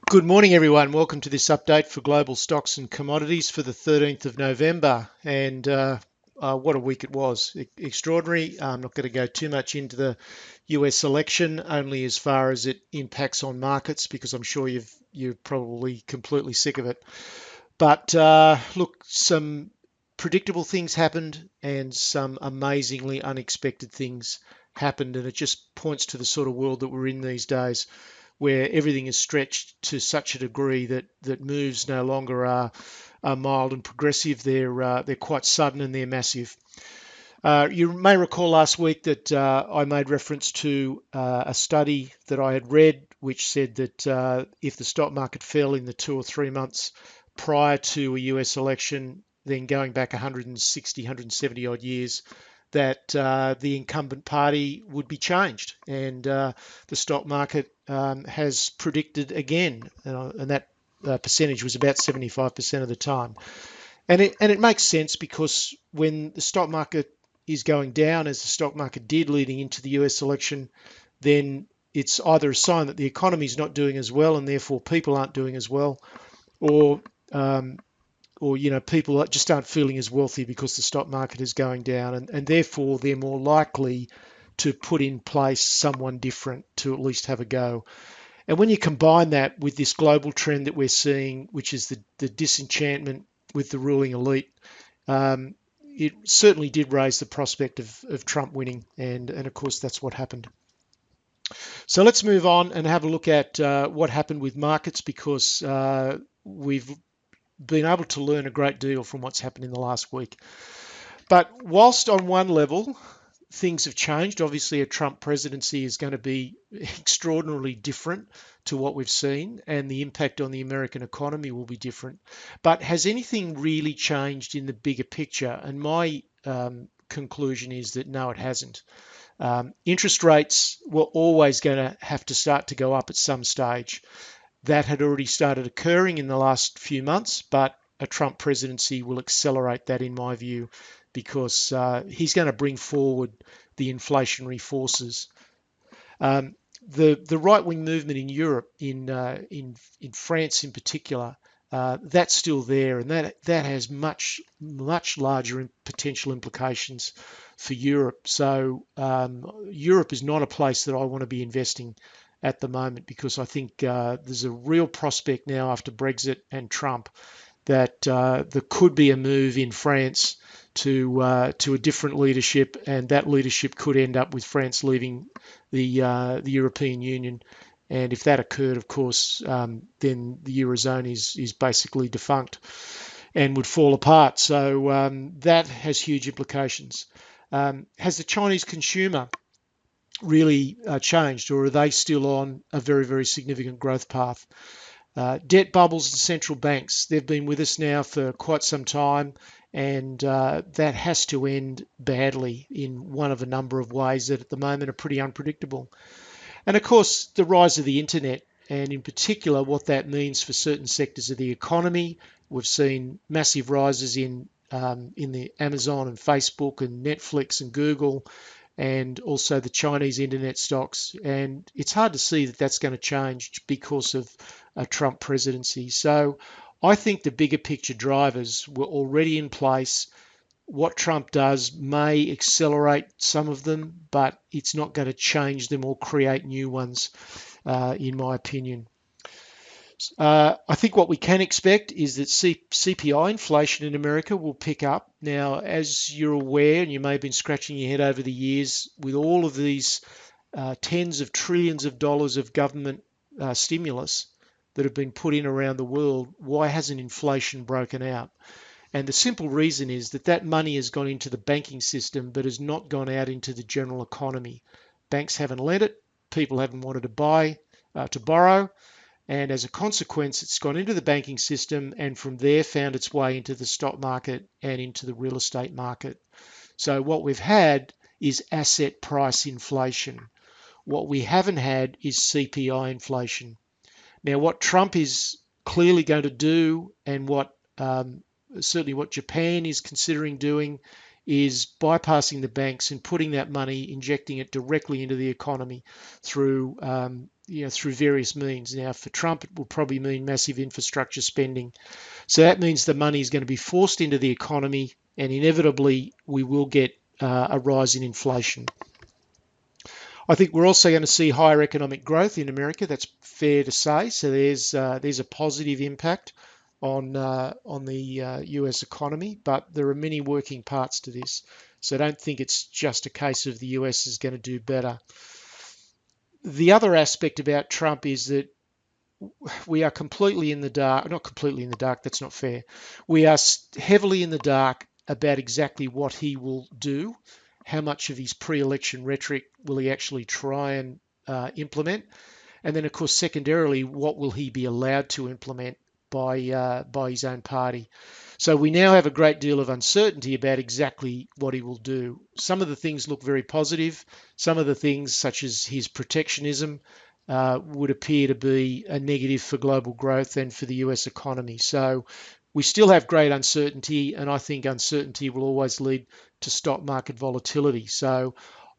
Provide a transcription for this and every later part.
Good morning, everyone. Welcome to this update for global stocks and commodities for the 13th of November. And what a week it was. Extraordinary. I'm not going to go too much into the US election, only as far as it impacts on markets, because I'm sure you're probably completely sick of it. But look, some predictable things happened and some amazingly unexpected things happened. And it just points to the sort of world that we're in these days, where everything is stretched to such a degree that moves no longer are mild and progressive. They're quite sudden and they're massive. You may recall last week that I made reference to a study that I had read, which said that if the stock market fell in the 2 or 3 months prior to a US election, then going back 160, 170 odd years, that the incumbent party would be changed. And the stock market has predicted again, and that percentage was about 75% of the time. And it makes sense, because when the stock market is going down, as the stock market did leading into the US election, then it's either a sign that the economy is not doing as well and therefore people aren't doing as well, or um, people just aren't feeling as wealthy because the stock market is going down, and therefore they're more likely to put in place someone different to at least have a go. And when you combine that with this global trend that we're seeing, which is the disenchantment with the ruling elite, it certainly did raise the prospect of Trump winning, and of course that's what happened. So let's move on and have a look at what happened with markets, because we've been able to learn a great deal from what's happened in the last week. But whilst on one level things have changed, obviously a Trump presidency is going to be extraordinarily different to what we've seen, and the impact on the American economy will be different. But has anything really changed in the bigger picture? And my conclusion is that no, it hasn't. Interest rates were always going to have to start to go up at some stage. That had already started occurring in the last few months, but a Trump presidency will accelerate that, in my view, because he's going to bring forward the inflationary forces. The right-wing movement in Europe, in France in particular, that's still there, and that has much larger potential implications for Europe. So Europe is not a place that I want to be investing at the moment, because I think there's a real prospect now after Brexit and Trump that there could be a move in France to a different leadership, and that leadership could end up with France leaving the European Union. And if that occurred, of course, then the Eurozone is basically defunct and would fall apart. So that has huge implications. Has the Chinese consumer really changed, or are they still on a very, very significant growth path? Debt bubbles and central banks, they've been with us now for quite some time, and that has to end badly in one of a number of ways that at the moment are pretty unpredictable. And of course, the rise of the internet, and in particular what that means for certain sectors of the economy. We've seen massive rises in the Amazon and Facebook and Netflix and Google, and also the Chinese internet stocks. And it's hard to see that that's going to change because of a Trump presidency. So I think the bigger picture drivers were already in place. What Trump does may accelerate some of them, but it's not going to change them or create new ones, in my opinion. I think what we can expect is that CPI inflation in America will pick up. Now, as you're aware, and you may have been scratching your head over the years, with all of these tens of trillions of dollars of government stimulus that have been put in around the world, why hasn't inflation broken out? And the simple reason is that money has gone into the banking system, but has not gone out into the general economy. Banks haven't lent it, people haven't wanted to borrow, and as a consequence, it's gone into the banking system, and from there found its way into the stock market and into the real estate market. So what we've had is asset price inflation. What we haven't had is CPI inflation. Now, what Trump is clearly going to do, and what certainly what Japan is considering doing, is bypassing the banks and putting that money, injecting it directly into the economy through through various means. Now, for Trump, it will probably mean massive infrastructure spending. So that means the money is going to be forced into the economy, and inevitably we will get a rise in inflation. I think we're also going to see higher economic growth in America. That's fair to say. So there's a positive impact on the US economy, but there are many working parts to this. So I don't think it's just a case of the US is going to do better. The other aspect about Trump is that we are completely in the dark. Not completely in the dark, that's not fair. We are heavily in the dark about exactly what he will do. How much of his pre-election rhetoric will he actually try and implement? And then, of course, secondarily, what will he be allowed to implement by his own party? So we now have a great deal of uncertainty about exactly what he will do. Some of the things look very positive. Some of the things, such as his protectionism, would appear to be a negative for global growth and for the US economy. So we still have great uncertainty, and I think uncertainty will always lead to stock market volatility. So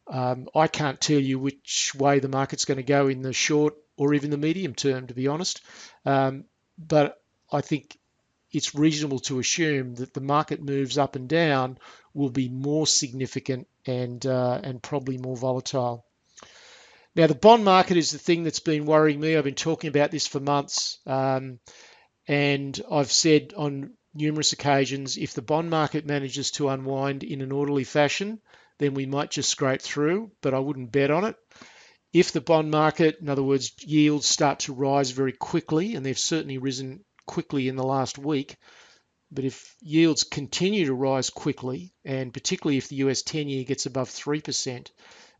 I can't tell you which way the market's going to go in the short or even the medium term, to be honest. But I think it's reasonable to assume that the market moves up and down will be more significant and probably more volatile. Now, the bond market is the thing that's been worrying me. I've been talking about this for months, and I've said on numerous occasions, if the bond market manages to unwind in an orderly fashion, then we might just scrape through, but I wouldn't bet on it. If the bond market, in other words, yields start to rise very quickly, and they've certainly risen quickly in the last week, but if yields continue to rise quickly, and particularly if the US 10-year gets above 3%,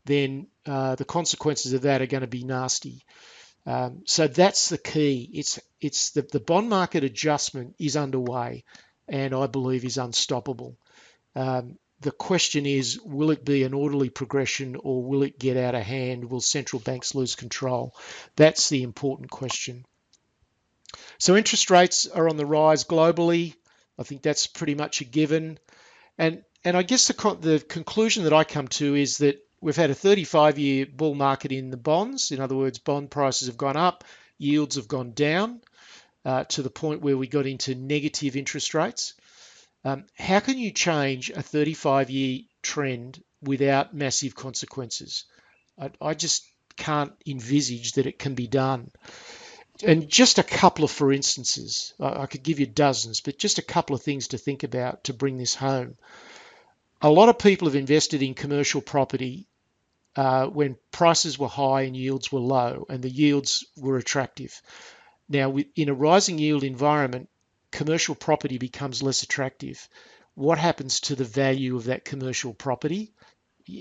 then the consequences of that are going to be nasty. So that's the key. It's the bond market adjustment is underway, and I believe is unstoppable. The question is, will it be an orderly progression or will it get out of hand? Will central banks lose control? That's the important question. So interest rates are on the rise globally. I think that's pretty much a given. And I guess the conclusion that I come to is that we've had a 35-year bull market in the bonds. In other words, bond prices have gone up, yields have gone down to the point where we got into negative interest rates. How can you change a 35-year trend without massive consequences? I just can't envisage that it can be done. And just a couple of, for instances, I could give you dozens, but just a couple of things to think about to bring this home. A lot of people have invested in commercial property when prices were high and yields were low, and the yields were attractive. Now, in a rising yield environment, commercial property becomes less attractive. What happens to the value of that commercial property?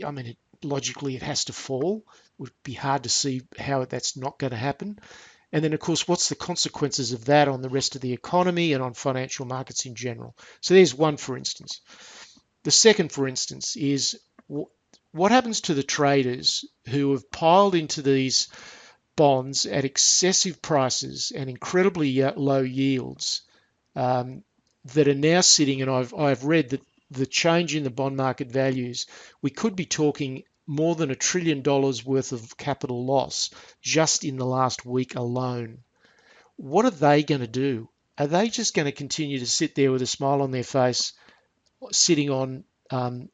I mean, logically, it has to fall. It would be hard to see how that's not going to happen. And then, of course, what's the consequences of that on the rest of the economy and on financial markets in general? So there's one, for instance. The second, for instance, is what happens to the traders who have piled into these bonds at excessive prices and incredibly low yields that are now sitting, and I've read that the change in the bond market values, we could be talking more than $1 trillion worth of capital loss just in the last week alone. What are they going to do? Are they just going to continue to sit there with a smile on their face, sitting on $1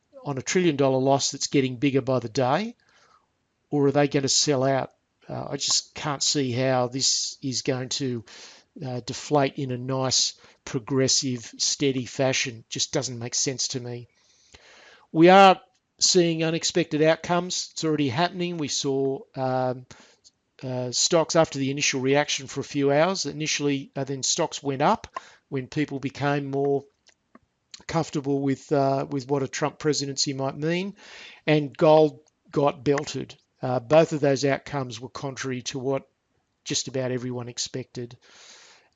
trillion loss that's getting bigger by the day, or are they going to sell out? I just can't see how this is going to deflate in a nice, progressive, steady fashion. Just doesn't make sense to me. We are seeing unexpected outcomes. It's already happening. We saw stocks after the initial reaction for a few hours. Initially, then stocks went up when people became more comfortable with what a Trump presidency might mean, and gold got belted. Both of those outcomes were contrary to what just about everyone expected.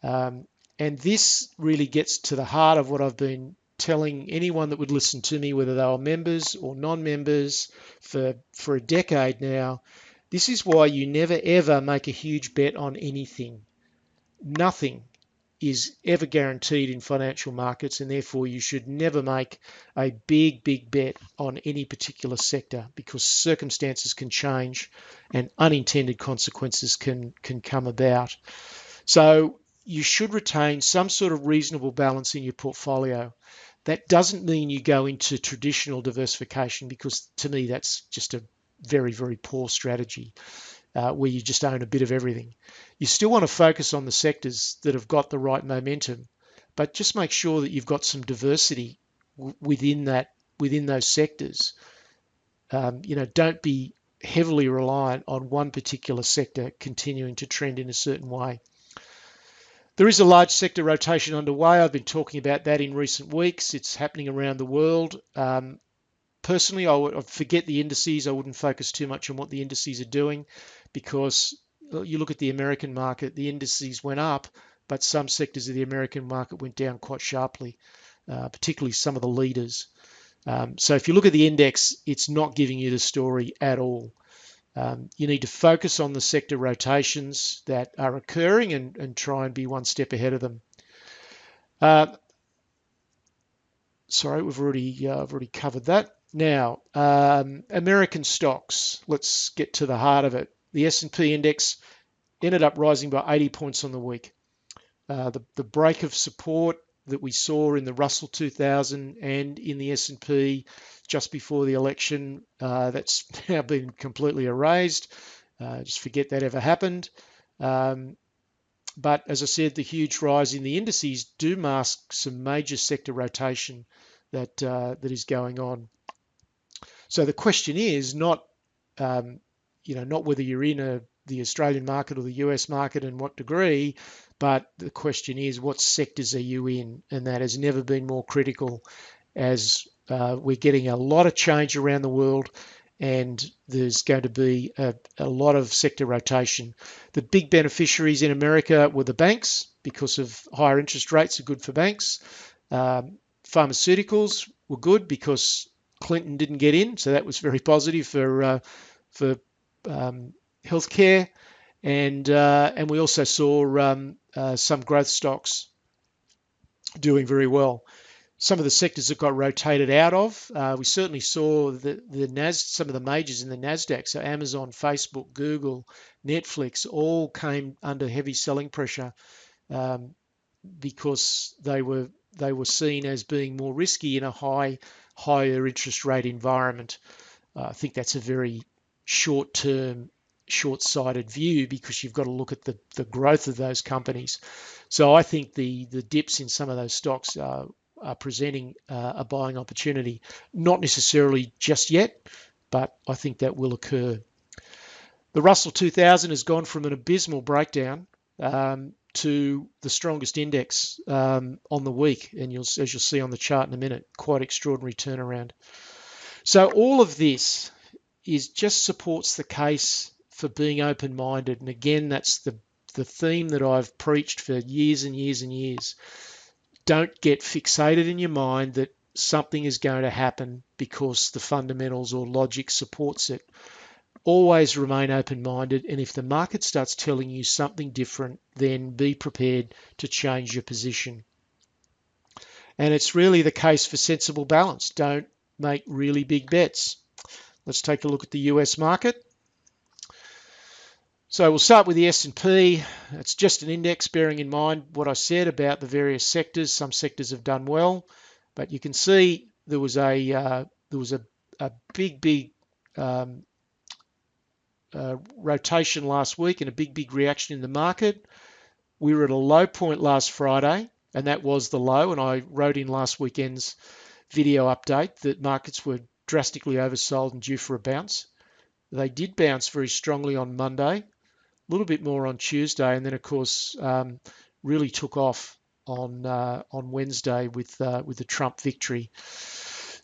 And this really gets to the heart of what I've been telling anyone that would listen to me, whether they were members or non-members, for a decade now. This is why you never ever make a huge bet on anything. Nothing is ever guaranteed in financial markets, and therefore you should never make a big bet on any particular sector, because circumstances can change and unintended consequences can come about. So you should retain some sort of reasonable balance in your portfolio. That doesn't mean you go into traditional diversification, because to me that's just a very poor strategy, where you just own a bit of everything. You still want to focus on the sectors that have got the right momentum, but just make sure that you've got some diversity within those sectors. Don't be heavily reliant on one particular sector continuing to trend in a certain way. There is a large sector rotation underway. I've been talking about that in recent weeks. It's happening around the world. Personally, I'd forget the indices. I wouldn't focus too much on what the indices are doing, because you look at the American market, the indices went up, but some sectors of the American market went down quite sharply, particularly some of the leaders. So if you look at the index, it's not giving you the story at all. You need to focus on the sector rotations that are occurring and try and be one step ahead of them. Sorry, I've already covered that. Now, American stocks. Let's get to the heart of it. The S&P index ended up rising by 80 points on the week. The break of support that we saw in the Russell 2000 and in the S&P just before the election, that's now been completely erased. Just forget that ever happened. But as I said, the huge rise in the indices do mask some major sector rotation that is going on. So the question is not, not whether you're in the Australian market or the US market and what degree, but the question is what sectors are you in, and that has never been more critical, as we're getting a lot of change around the world, and there's going to be a lot of sector rotation. The big beneficiaries in America were the banks, because of higher interest rates are good for banks. Pharmaceuticals were good because Clinton didn't get in, so that was very positive for healthcare, and we also saw some growth stocks doing very well. Some of the sectors that got rotated out of, we certainly saw some of the majors in the Nasdaq, so Amazon, Facebook, Google, Netflix, all came under heavy selling pressure because they were seen as being more risky in a higher interest rate environment. I think that's a very short-term, short-sighted view, because you've got to look at the growth of those companies. So I think the dips in some of those stocks are presenting a buying opportunity. Not necessarily just yet, but I think that will occur. The Russell 2000 has gone from an abysmal breakdown to the strongest index on the week, and as you'll see on the chart in a minute, quite extraordinary turnaround. So all of this just supports the case for being open-minded, and again, that's the theme that I've preached for years and years and years. Don't get fixated in your mind that something is going to happen because the fundamentals or logic supports it. Always remain open-minded, and if the market starts telling you something different, then be prepared to change your position. And it's really the case for sensible balance. Don't make really big bets. Let's take a look at the US market. So we'll start with the S&P. It's just an index, bearing in mind what I said about the various sectors. Some sectors have done well, but you can see there was a big rotation last week and a big reaction in the market. We were at a low point last Friday, and that was the low. And I wrote in last weekend's video update that markets were drastically oversold and due for a bounce. They did bounce very strongly on Monday, a little bit more on Tuesday, and then of course really took off on Wednesday with the Trump victory.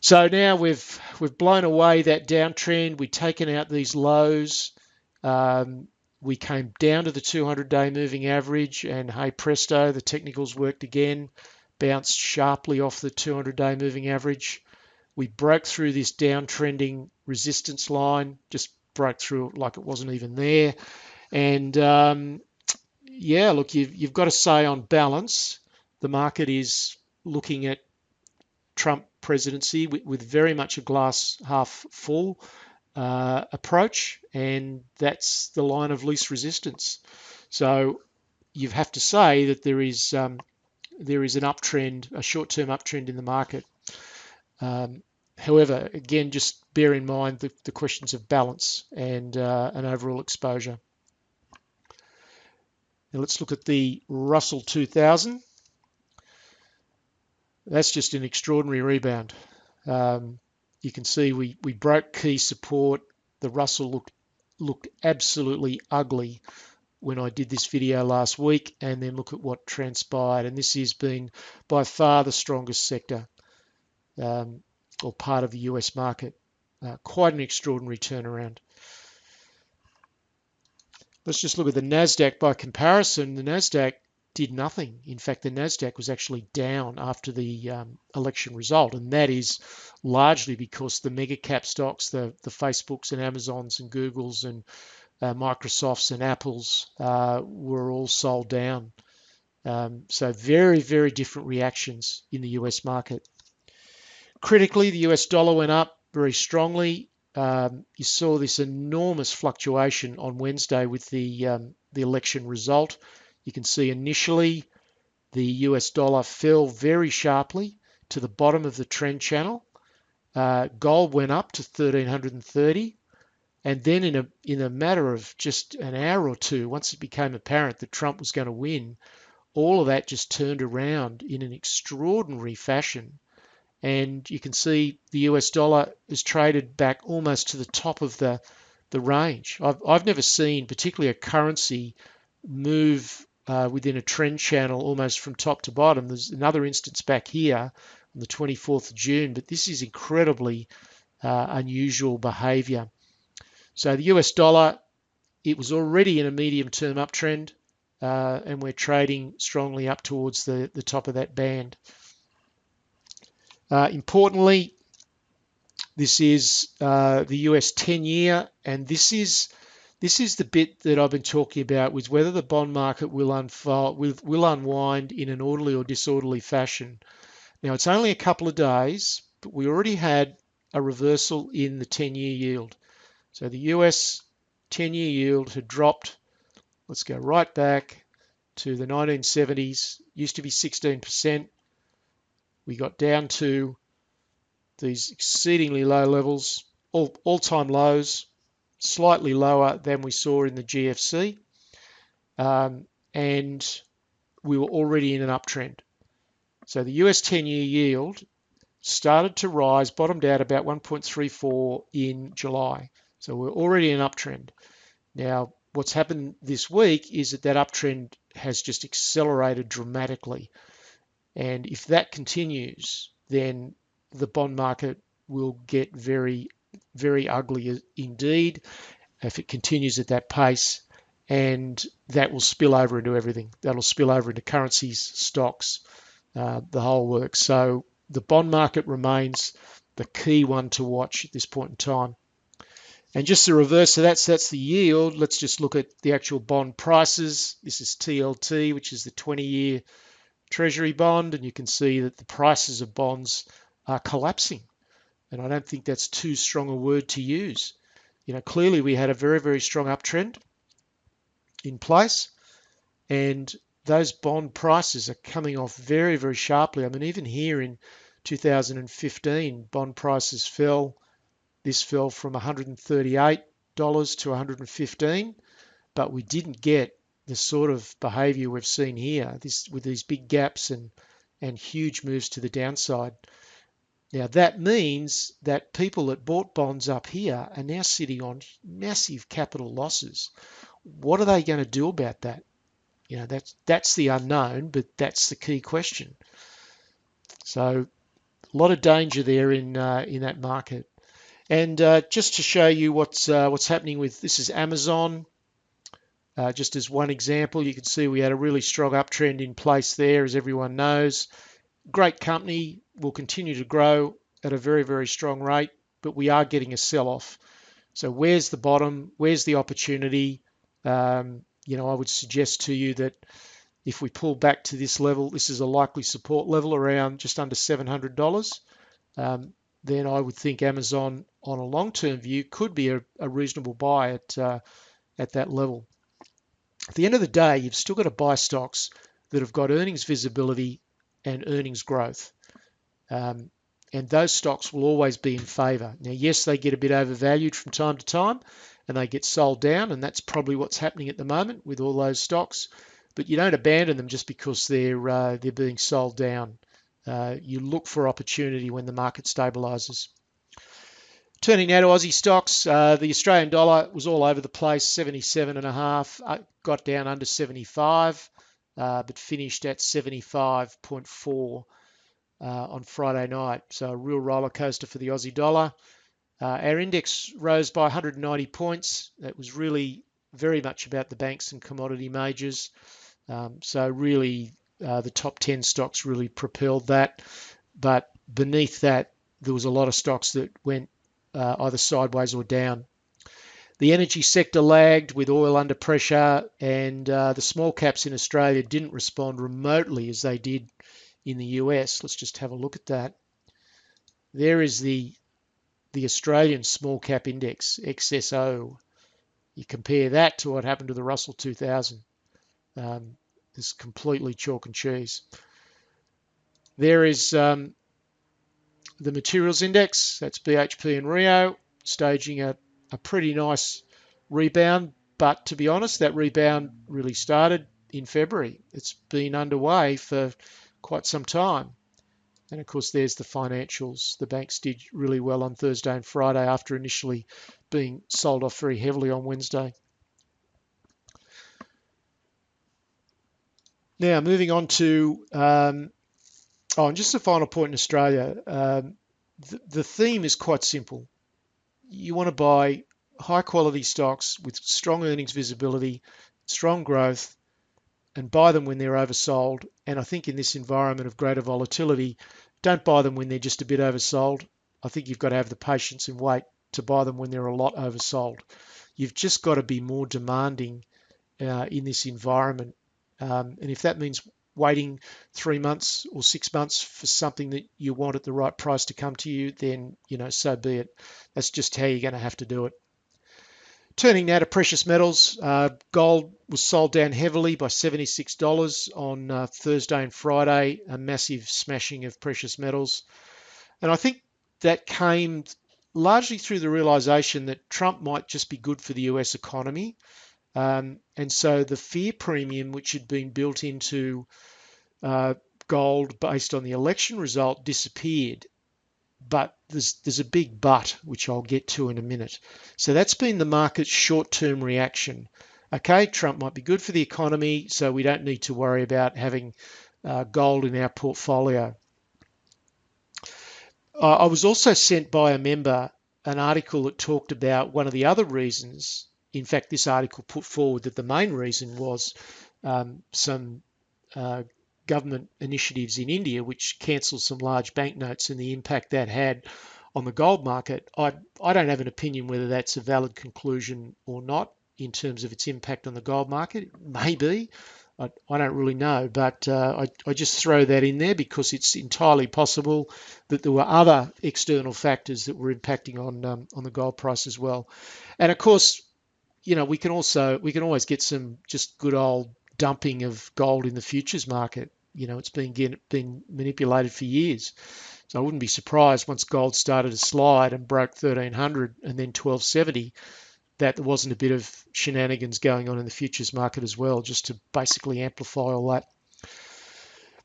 So now we've blown away that downtrend. We've taken out these lows. We came down to the 200-day moving average, and hey presto, the technicals worked again, bounced sharply off the 200-day moving average. We broke through this downtrending resistance line, just broke through it like it wasn't even there. And, yeah, look, you've got to say on balance, the market is looking at Trump presidency with very much a glass half full approach, and that's the line of least resistance. So you have to say that there is an uptrend, a short-term uptrend in the market. However, again, just bear in mind the questions of balance and an overall exposure. Now let's look at the Russell 2000. That's just an extraordinary rebound. You can see we broke key support. The Russell looked absolutely ugly when I did this video last week, and then look at what transpired. And this has been by far the strongest sector or part of the US market. Quite an extraordinary turnaround. Let's just look at the NASDAQ by comparison. The NASDAQ did nothing. In fact, the NASDAQ was actually down after the election result, and that is largely because the mega cap stocks, the Facebooks and Amazons and Googles and Microsofts and Apples were all sold down. So very, very different reactions in the US market. Critically, the US dollar went up very strongly. You saw this enormous fluctuation on Wednesday with the election result. You can see initially the US dollar fell very sharply to the bottom of the trend channel. Gold went up to 1,330. And then in a matter of just an hour or two, once it became apparent that Trump was going to win, all of that just turned around in an extraordinary fashion. And you can see the US dollar is traded back almost to the top of the range. I've never seen particularly a currency move within a trend channel almost from top to bottom. There's another instance back here on the 24th of June, but this is incredibly unusual behavior. So the US dollar, it was already in a medium-term uptrend, and we're trading strongly up towards the top of that band. Importantly, this is the US 10-year, and this is the bit that I've been talking about, with whether the bond market will unwind in an orderly or disorderly fashion. Now, it's only a couple of days, but we already had a reversal in the 10-year yield. So the US 10-year yield had dropped, let's go right back to the 1970s, used to be 16%. We got down to these exceedingly low levels, all-time lows, slightly lower than we saw in the GFC, and we were already in an uptrend. So the US 10-year yield started to rise, bottomed out about 1.34 in July. So we're already in an uptrend. Now, what's happened this week is that uptrend has just accelerated dramatically. And if that continues, then the bond market will get very, very ugly indeed if it continues at that pace. And that will spill over into everything. That'll spill over into currencies, stocks, the whole works. So the bond market remains the key one to watch at this point in time. And just the reverse of that, so that's the yield. Let's just look at the actual bond prices. This is TLT, which is the 20-year Treasury bond, and you can see that the prices of bonds are collapsing. And I don't think that's too strong a word to use. You know, clearly we had a very, very strong uptrend in place, and those bond prices are coming off very, very sharply. I mean, even here in 2015, bond prices fell. This fell from $138 to $115, but we didn't get the sort of behavior we've seen here, with these big gaps and huge moves to the downside. Now, that means that people that bought bonds up here are now sitting on massive capital losses. What are they going to do about that? You know, that's the unknown, but that's the key question. So a lot of danger there in that market. And just to show you what's happening with, this is Amazon. Just as one example, you can see we had a really strong uptrend in place there, as everyone knows. Great company, will continue to grow at a very, very strong rate, but we are getting a sell-off. So where's the bottom? Where's the opportunity? I would suggest to you that if we pull back to this level, this is a likely support level around just under $700. Then I would think Amazon on a long-term view could be a reasonable buy at that level. At the end of the day, you've still got to buy stocks that have got earnings visibility and earnings growth. And those stocks will always be in favour. Now, yes, they get a bit overvalued from time to time and they get sold down, and that's probably what's happening at the moment with all those stocks. But you don't abandon them just because they're being sold down. You look for opportunity when the market stabilises. Turning now to Aussie stocks, the Australian dollar was all over the place, 77.5, got down under 75, but finished at 75.4 on Friday night. So a real roller coaster for the Aussie dollar. Our index rose by 190 points. That was really very much about the banks and commodity majors. So really the top 10 stocks really propelled that. But beneath that, there was a lot of stocks that went either sideways or down. The energy sector lagged with oil under pressure, and the small caps in Australia didn't respond remotely as they did in the US. Let's just have a look at that. There is the Australian small cap index, XSO. You compare that to what happened to the Russell 2000. It's completely chalk and cheese. There is the materials index, that's BHP and Rio, staging a pretty nice rebound. But to be honest, that rebound really started in February. It's been underway for quite some time. And of course, there's the financials. The banks did really well on Thursday and Friday after initially being sold off very heavily on Wednesday. Now, moving on to, and just a final point in Australia. The theme is quite simple. You want to buy high quality stocks with strong earnings visibility, strong growth, and buy them when they're oversold. And I think in this environment of greater volatility, don't buy them when they're just a bit oversold. I think you've got to have the patience and wait to buy them when they're a lot oversold. You've just got to be more demanding in this environment. And if that means waiting 3 months or 6 months for something that you want at the right price to come to you, then, so be it. That's just how you're going to have to do it. Turning now to precious metals, gold was sold down heavily by $76 on Thursday and Friday, a massive smashing of precious metals. And I think that came largely through the realization that Trump might just be good for the US economy. And so the fear premium, which had been built into gold based on the election result, disappeared. But there's a big but, which I'll get to in a minute. So that's been the market's short-term reaction. Okay, Trump might be good for the economy, so we don't need to worry about having gold in our portfolio. I was also sent by a member an article that talked about one of the other reasons. In fact, this article put forward that the main reason was some government initiatives in India, which cancelled some large banknotes and the impact that had on the gold market. I don't have an opinion whether that's a valid conclusion or not in terms of its impact on the gold market. It may be. I don't really know, but I just throw that in there because it's entirely possible that there were other external factors that were impacting on the gold price as well. And of course, we can always get some just good old dumping of gold in the futures market. It's been manipulated for years. So I wouldn't be surprised once gold started to slide and broke 1,300 and then 1,270, that there wasn't a bit of shenanigans going on in the futures market as well, just to basically amplify all that.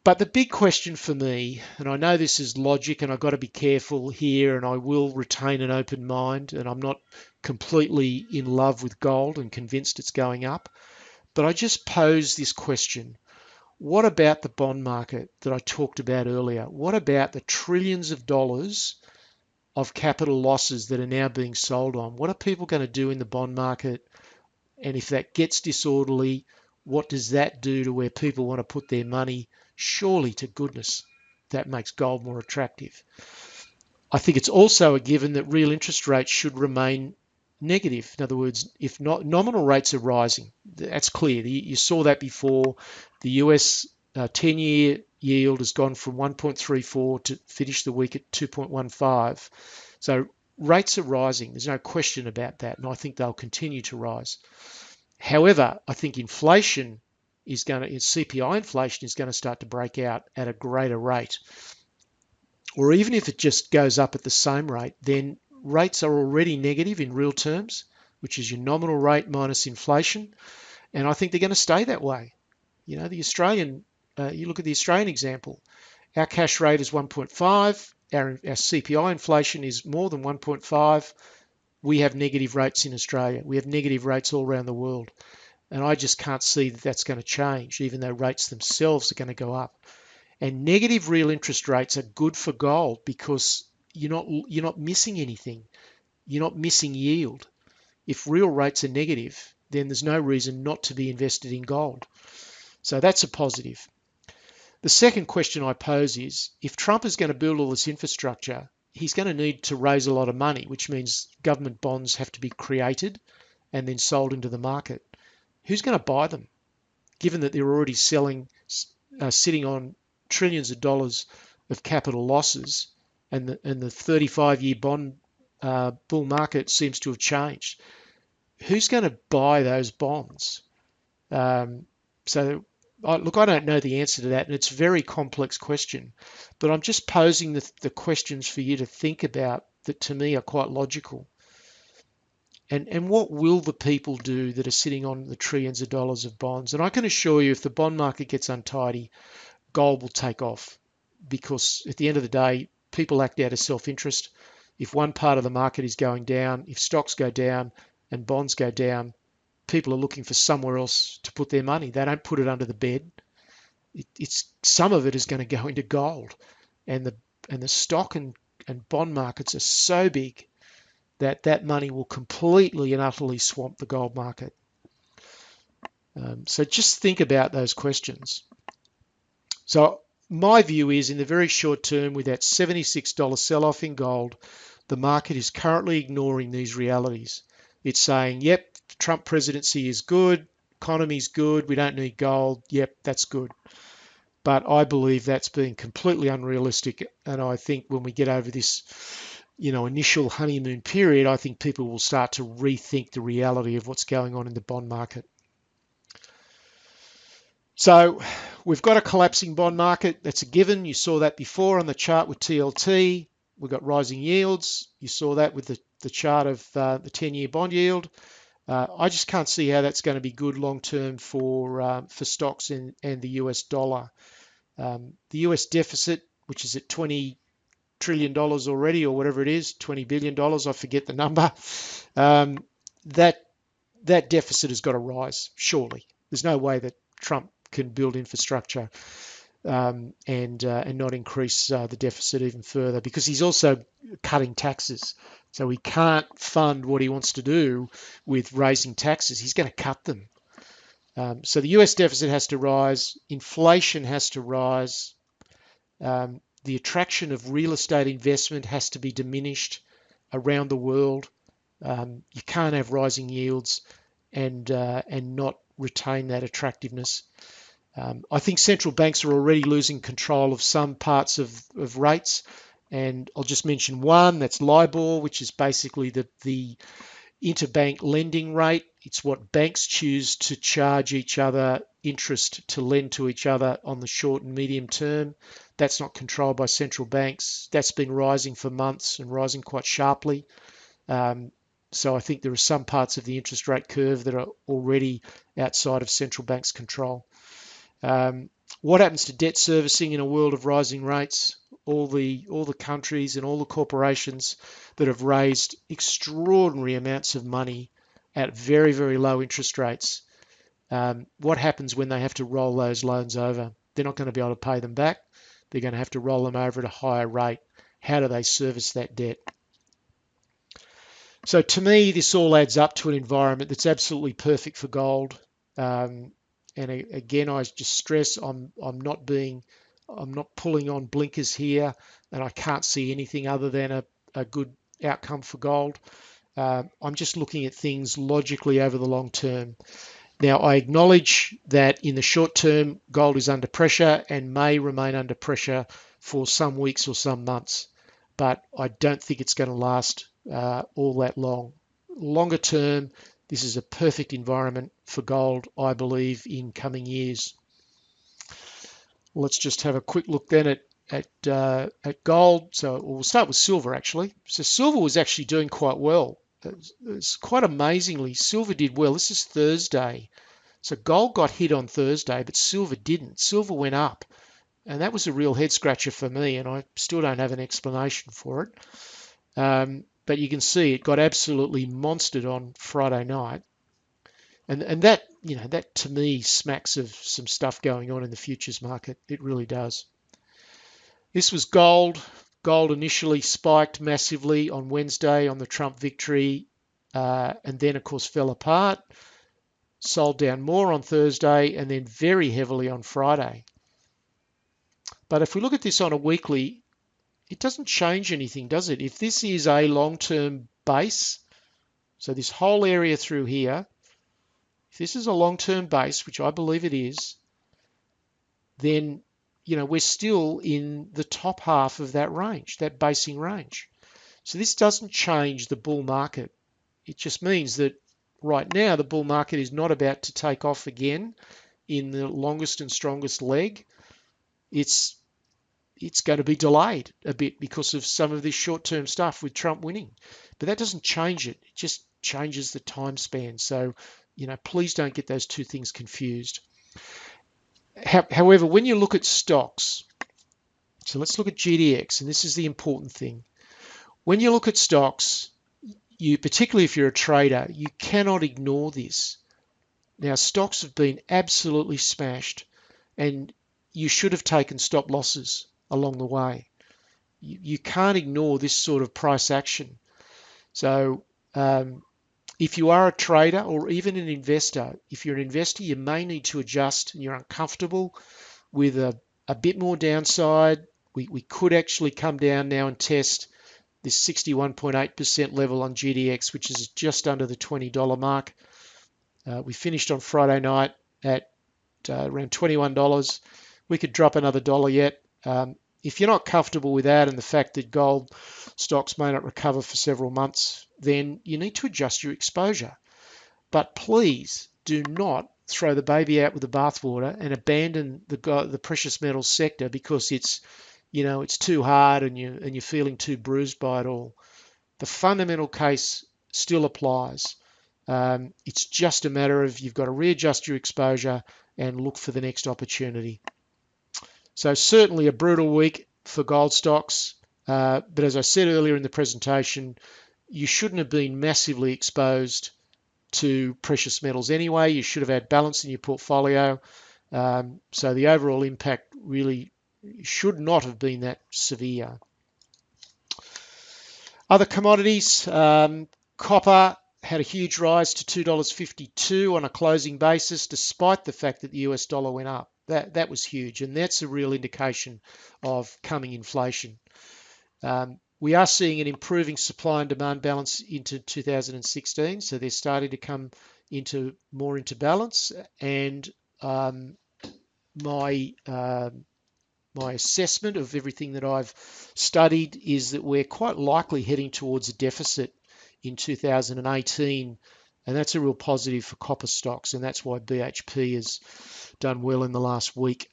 But the big question for me, and I know this is logic and I've got to be careful here and I will retain an open mind, and I'm not completely in love with gold and convinced it's going up, but I just pose this question. What about the bond market that I talked about earlier? What about the trillions of dollars of capital losses that are now being sold on? What are people going to do in the bond market? And if that gets disorderly, what does that do to where people want to put their money? Surely to goodness, that makes gold more attractive. I think it's also a given that real interest rates should remain negative. In other words, if not, nominal rates are rising. That's clear. You saw that before. The US 10-year yield has gone from 1.34 to finish the week at 2.15. So rates are rising. There's no question about that, and I think they'll continue to rise. However, I think inflation is going to, CPI inflation is going to start to break out at a greater rate. Or even if it just goes up at the same rate, then rates are already negative in real terms, which is your nominal rate minus inflation. And I think they're going to stay that way. You know, the Australian, you look at the Australian example, our cash rate is 1.5, our CPI inflation is more than 1.5. We have negative rates in Australia. We have negative rates all around the world. And I just can't see that that's going to change, even though rates themselves are going to go up. And negative real interest rates are good for gold because you're not missing anything. You're not missing yield. If real rates are negative, then there's no reason not to be invested in gold. So that's a positive. The second question I pose is, if Trump is going to build all this infrastructure, he's going to need to raise a lot of money, which means government bonds have to be created and then sold into the market. Who's going to buy them, given that they're already sitting on trillions of dollars of capital losses, and the 35-year bond bull market seems to have changed? Who's going to buy those bonds? Look, I don't know the answer to that, and it's a very complex question, but I'm just posing the questions for you to think about that to me are quite logical. And what will the people do that are sitting on the trillions of dollars of bonds? And I can assure you, if the bond market gets untidy, gold will take off, because at the end of the day, people act out of self-interest. If one part of the market is going down, if stocks go down and bonds go down, people are looking for somewhere else to put their money. They don't put it under the bed. Some of it is going to go into gold, and the stock and bond markets are so big that money will completely and utterly swamp the gold market. So just think about those questions. So my view is, in the very short term, with that $76 sell-off in gold, the market is currently ignoring these realities. It's saying, yep, Trump presidency is good, economy's good, we don't need gold, yep, that's good. But I believe that's being completely unrealistic, and I think when we get over this initial honeymoon period, I think people will start to rethink the reality of what's going on in the bond market. So we've got a collapsing bond market. That's a given. You saw that before on the chart with TLT. We've got rising yields. You saw that with the chart of the 10-year bond yield. I just can't see how that's going to be good long-term for stocks and the US dollar. The US deficit, which is at $20 trillion already, or whatever it is, $20 billion, I forget the number, that deficit has got to rise, surely. There's no way that Trump can build infrastructure and not increase the deficit even further, because he's also cutting taxes. So he can't fund what he wants to do with raising taxes. He's going to cut them. So the US deficit has to rise. Inflation has to rise. The attraction of real estate investment has to be diminished around the world. You can't have rising yields and not retain that attractiveness. I think central banks are already losing control of some parts of rates, and I'll just mention one. That's LIBOR, which is basically the interbank lending rate. It's what banks choose to charge each other interest to lend to each other on the short and medium term. That's not controlled by central banks. That's been rising for months and rising quite sharply. So I think there are some parts of the interest rate curve that are already outside of central banks' control. What happens to debt servicing in a world of rising rates? All the countries and all the corporations that have raised extraordinary amounts of money at very, very low interest rates. What happens when they have to roll those loans over? They're not going to be able to pay them back. They're going to have to roll them over at a higher rate. How do they service that debt? So to me, this all adds up to an environment that's absolutely perfect for gold. And again, I just stress I'm not pulling on blinkers here, and I can't see anything other than a good outcome for gold. I'm just looking at things logically over the long term. Now, I acknowledge that in the short term, gold is under pressure and may remain under pressure for some weeks or some months, but I don't think it's going to last all that long. Longer term, this is a perfect environment for gold, I believe, in coming years. Let's just have a quick look then at gold. So we'll start with silver actually. So silver was actually doing quite well. It's quite amazingly, silver did well. This is Thursday. So gold got hit on Thursday, but silver didn't. Silver went up. And that was a real head scratcher for me, and I still don't have an explanation for it. But you can see it got absolutely monstered on Friday night. And that, that to me smacks of some stuff going on in the futures market. It really does. This was gold. Gold initially spiked massively on Wednesday on the Trump victory, and then, of course, fell apart. Sold down more on Thursday and then very heavily on Friday. But if we look at this on a weekly, it doesn't change anything, does it? If this is a long-term base, so this whole area through here, if this is a long-term base, which I believe it is, then we're still in the top half of that range, that basing range. So this doesn't change the bull market. It just means that right now the bull market is not about to take off again in the longest and strongest leg. It's going to be delayed a bit because of some of this short-term stuff with Trump winning. But that doesn't change it. It just changes the time span. So, please don't get those two things confused. However, when you look at stocks, so let's look at GDX, and this is the important thing. When you look at stocks, particularly if you're a trader, you cannot ignore this. Now, stocks have been absolutely smashed, and you should have taken stop losses along the way. You can't ignore this sort of price action. So if you are a trader or even an investor, if you're an investor, you may need to adjust and you're uncomfortable with a bit more downside. We could actually come down now and test this 61.8% level on GDX, which is just under the $20 mark. We finished on Friday night at around $21. We could drop another dollar yet. If you're not comfortable with that and the fact that gold stocks may not recover for several months, then you need to adjust your exposure. But please do not throw the baby out with the bathwater and abandon the precious metals sector because it's too hard and you're feeling too bruised by it all. The fundamental case still applies. It's just a matter of you've got to readjust your exposure and look for the next opportunity. So certainly a brutal week for gold stocks, but as I said earlier in the presentation, you shouldn't have been massively exposed to precious metals anyway. You should have had balance in your portfolio. So the overall impact really should not have been that severe. Other commodities, copper had a huge rise to $2.52 on a closing basis, despite the fact that the US dollar went up. That was huge, and that's a real indication of coming inflation. We are seeing an improving supply and demand balance into 2016, so they're starting to come more into balance. And my assessment of everything that I've studied is that we're quite likely heading towards a deficit in 2018, and that's a real positive for copper stocks, and that's why BHP has done well in the last week.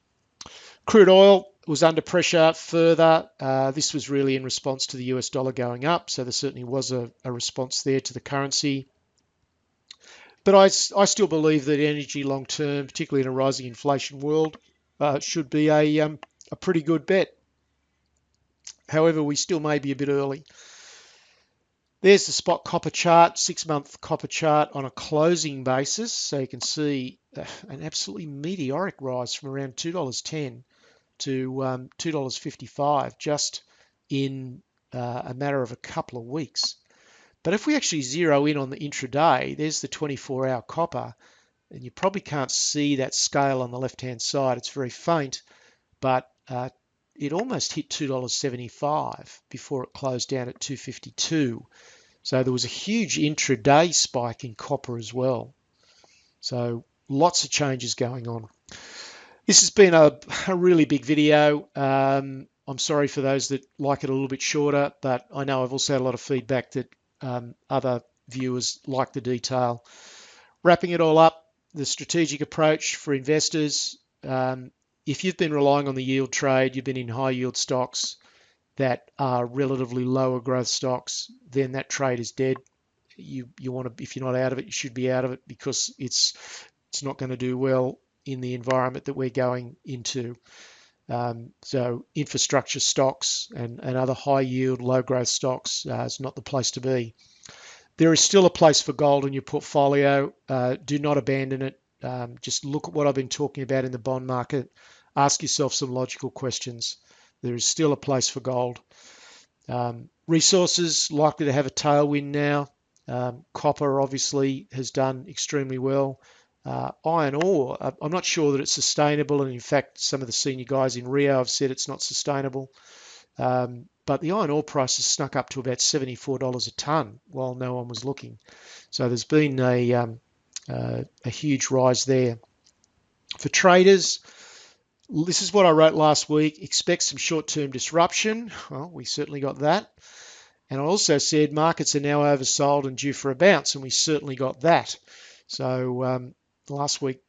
Crude oil was under pressure further. This was really in response to the US dollar going up, so there certainly was a response there to the currency. But I still believe that energy long term, particularly in a rising inflation world, should be a pretty good bet. However, we still may be a bit early. There's the spot copper chart, 6-month copper chart on a closing basis. So you can see an absolutely meteoric rise from around $2.10 to $2.55 just in a matter of a couple of weeks. But if we actually zero in on the intraday, there's the 24-hour copper, and you probably can't see that scale on the left-hand side. It's very faint, but it almost hit $2.75 before it closed down at $2.52. So there was a huge intraday spike in copper as well. So lots of changes going on. This has been a really big video. I'm sorry for those that like it a little bit shorter, but I know I've also had a lot of feedback that other viewers like the detail. Wrapping it all up, the strategic approach for investors. If you've been relying on the yield trade, you've been in high yield stocks that are relatively lower growth stocks, then that trade is dead. You want to, if you're not out of it, you should be out of it, because it's not going to do well in the environment that we're going into. So infrastructure stocks and other high yield, low growth stocks is not the place to be. There is still a place for gold in your portfolio. Do not abandon it. Just look at what I've been talking about in the bond market. Ask yourself some logical questions. There is still a place for gold. Resources likely to have a tailwind now. Copper obviously has done extremely well. Iron ore, I'm not sure that it's sustainable, and in fact some of the senior guys in Rio have said it's not sustainable. But the iron ore price has snuck up to about $74 a tonne while no one was looking. So there's been a huge rise there. For traders, this is what I wrote last week. Expect some short-term disruption. Well, we certainly got that. And I also said markets are now oversold and due for a bounce, and we certainly got that. So last week,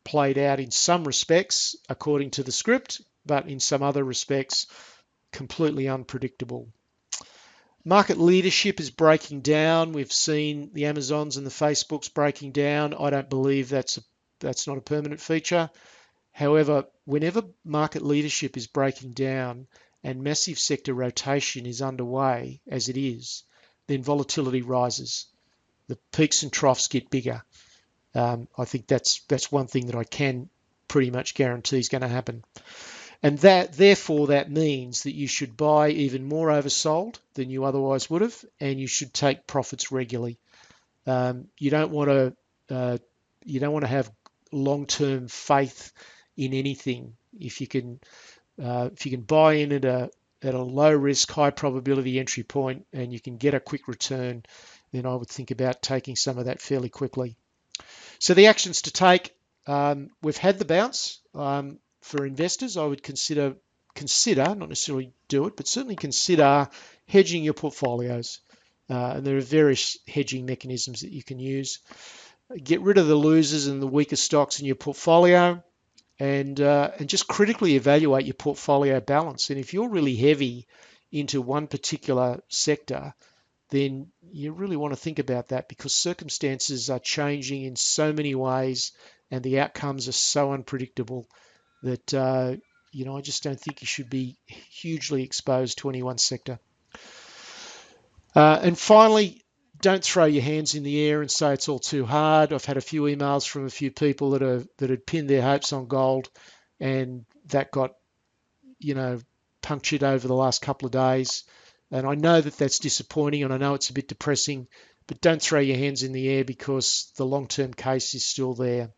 played out in some respects according to the script, but in some other respects, completely unpredictable. Market leadership is breaking down. We've seen the Amazons and the Facebooks breaking down. I don't believe that's not a permanent feature. However, whenever market leadership is breaking down and massive sector rotation is underway, as it is, then volatility rises. The peaks and troughs get bigger. I think that's one thing that I can pretty much guarantee is going to happen. And therefore that means that you should buy even more oversold than you otherwise would have, and you should take profits regularly. You don't want to have long-term faith in anything. If you can buy in at a low risk, high probability entry point, and you can get a quick return, then I would think about taking some of that fairly quickly. So the actions to take, we've had the bounce. For investors, I would consider, not necessarily do it, but certainly consider hedging your portfolios. And there are various hedging mechanisms that you can use. Get rid of the losers and the weaker stocks in your portfolio, and just critically evaluate your portfolio balance. And if you're really heavy into one particular sector, then you really want to think about that, because circumstances are changing in so many ways and the outcomes are so unpredictable that I just don't think you should be hugely exposed to any one sector. And finally, don't throw your hands in the air and say it's all too hard. I've had a few emails from a few people that had pinned their hopes on gold, and that got punctured over the last couple of days. And I know that that's disappointing, and I know it's a bit depressing, but don't throw your hands in the air, because the long-term case is still there.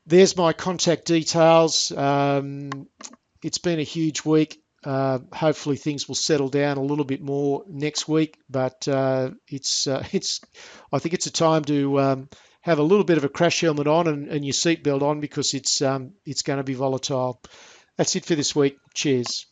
There's my contact details. It's been a huge week. Hopefully things will settle down a little bit more next week, but I think it's a time to have a little bit of a crash helmet on and your seatbelt on, because it's going to be volatile. That's it for this week. Cheers.